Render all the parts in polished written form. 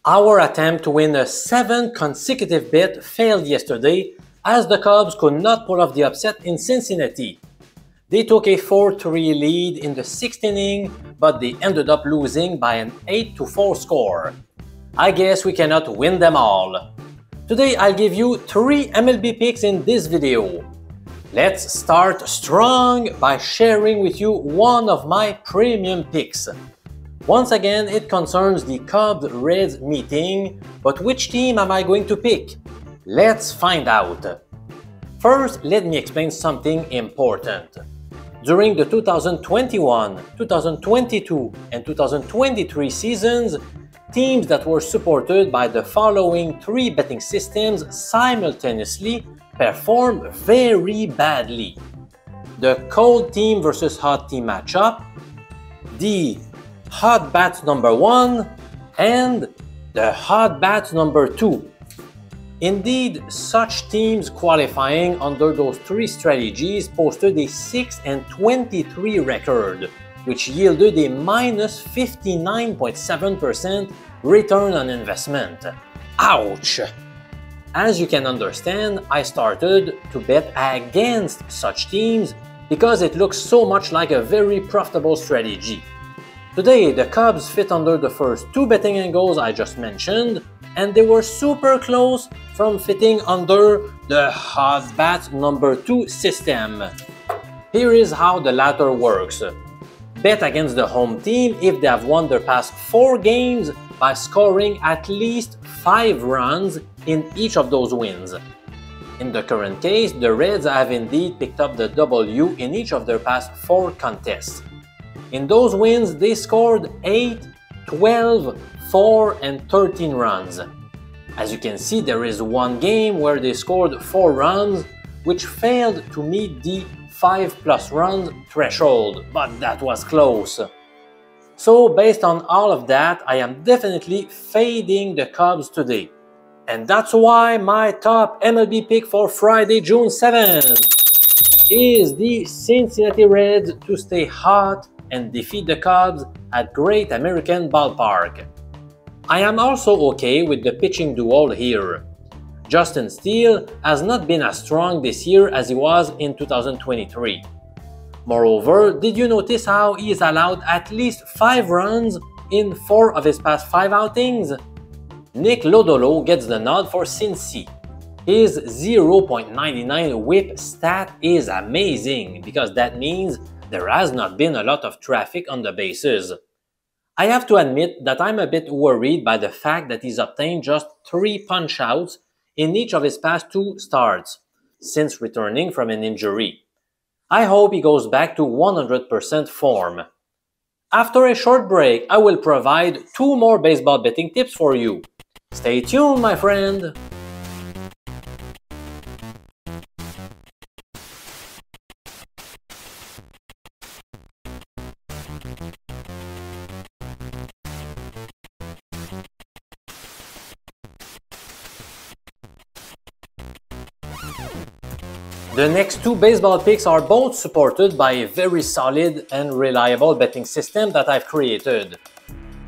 Our attempt to win a 7th consecutive bet failed yesterday as the Cubs could not pull off the upset in Cincinnati. They took a 4-3 lead in the 6th inning, but they ended up losing by an 8-4 score. I guess we cannot win them all. Today I'll give you 3 MLB picks in this video. Let's start strong by sharing with you one of my premium picks. Once again, it concerns the Cubs-Reds meeting, but which team am I going to pick? Let's find out. First, let me explain something important. During the 2021, 2022, and 2023 seasons, teams that were supported by the following 3 betting systems simultaneously performed very badly. The cold team versus hot team matchup, the hot bats number 1, and the hot bats number 2. Indeed, such teams qualifying under those 3 strategies posted a 6-23 record, which yielded a minus 59.7% return on investment. Ouch! As you can understand, I started to bet against such teams because it looks so much like a very profitable strategy. Today, the Cubs fit under the first 2 betting angles I just mentioned, and they were super close from fitting under the hot bat number 2 system. Here is how the latter works. Bet against the home team if they have won their past 4 games by scoring at least 5 runs in each of those wins. In the current case, the Reds have indeed picked up the W in each of their past 4 contests. In those wins, they scored 8, 12, 4, and 13 runs. As you can see, there is one game where they scored 4 runs, which failed to meet the 5+ runs threshold, but that was close. So, based on all of that, I am definitely fading the Cubs today. And that's why my top MLB pick for Friday, June 7th is the Cincinnati Reds to stay hot and defeat the Cubs at Great American Ballpark. I am also okay with the pitching duel here. Justin Steele has not been as strong this year as he was in 2023. Moreover, did you notice how he is allowed at least 5 runs in 4 of his past 5 outings? Nick Lodolo gets the nod for Cincy. His 0.99 whip stat is amazing because that means there has not been a lot of traffic on the bases. I have to admit that I'm a bit worried by the fact that he's obtained just 3 punch-outs in each of his past 2 starts since returning from an injury. I hope he goes back to 100% form. After a short break, I will provide 2 more baseball betting tips for you. Stay tuned, my friend! The next 2 baseball picks are both supported by a very solid and reliable betting system that I've created.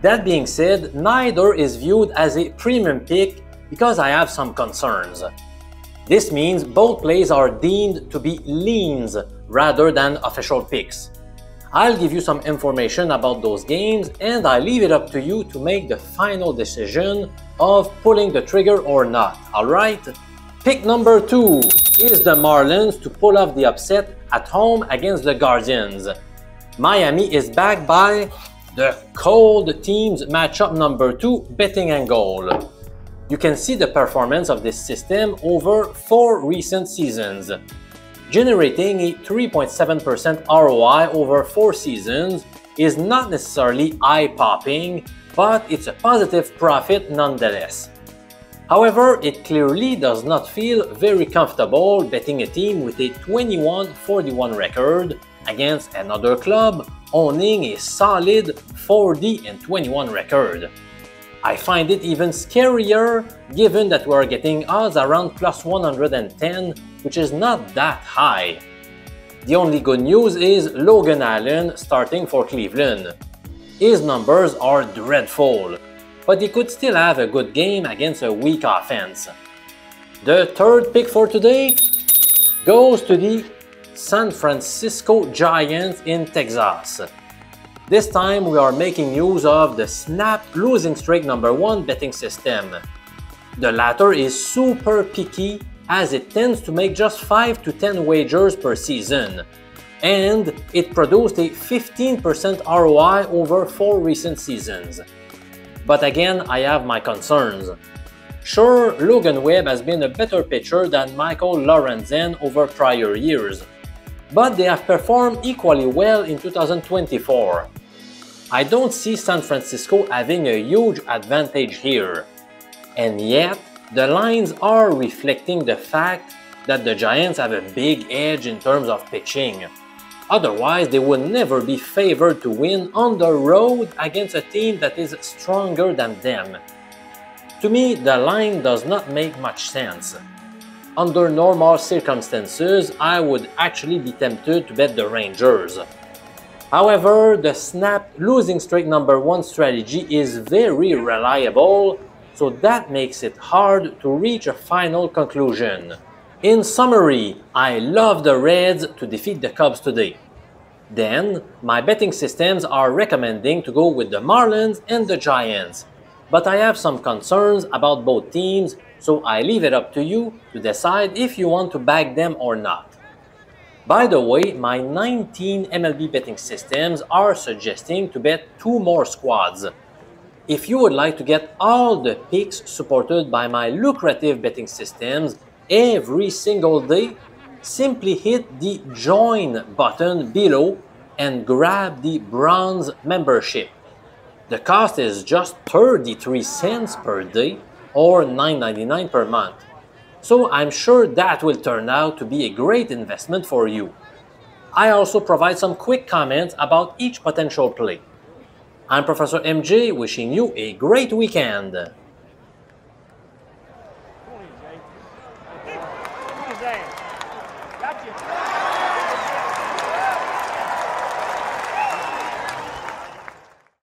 That being said, neither is viewed as a premium pick because I have some concerns. This means both plays are deemed to be leans rather than official picks. I'll give you some information about those games and I leave it up to you to make the final decision of pulling the trigger or not, alright? Pick number 2 is the Marlins to pull off the upset at home against the Guardians. Miami is backed by the cold teams matchup number 2 betting angle. You can see the performance of this system over 4 recent seasons. Generating a 3.7% ROI over 4 seasons is not necessarily eye-popping, but it's a positive profit nonetheless. However, it clearly does not feel very comfortable betting a team with a 21-41 record against another club owning a solid 40-21 record. I find it even scarier given that we are getting odds around plus 110, which is not that high. The only good news is Logan Allen starting for Cleveland. His numbers are dreadful. but he could still have a good game against a weak offense. The third pick for today goes to the San Francisco Giants in Texas. This time we are making use of the Snap Losing Streak #1 betting system. The latter is super picky as it tends to make just 5 to 10 wagers per season, and it produced a 15% ROI over 4 recent seasons. But again, I have my concerns. Sure, Logan Webb has been a better pitcher than Michael Lorenzen over prior years, but they have performed equally well in 2024. I don't see San Francisco having a huge advantage here, and yet the lines are reflecting the fact that the Giants have a big edge in terms of pitching. Otherwise, they would never be favored to win on the road against a team that is stronger than them. To me, the line does not make much sense. Under normal circumstances, I would actually be tempted to bet the Rangers. However, the Snap Losing Streak #1 strategy is very reliable, so that makes it hard to reach a final conclusion. In summary, I love the Reds to defeat the Cubs today. Then, my betting systems are recommending to go with the Marlins and the Giants. But I have some concerns about both teams, so I leave it up to you to decide if you want to back them or not. By the way, my 19 MLB betting systems are suggesting to bet 2 more squads. If you would like to get all the picks supported by my lucrative betting systems every single day, simply hit the Join button below and grab the Bronze membership. The cost is just 33 cents per day or $9.99 per month. So I'm sure that will turn out to be a great investment for you. I also provide some quick comments about each potential play. I'm Professor MJ, wishing you a great weekend. Gotcha.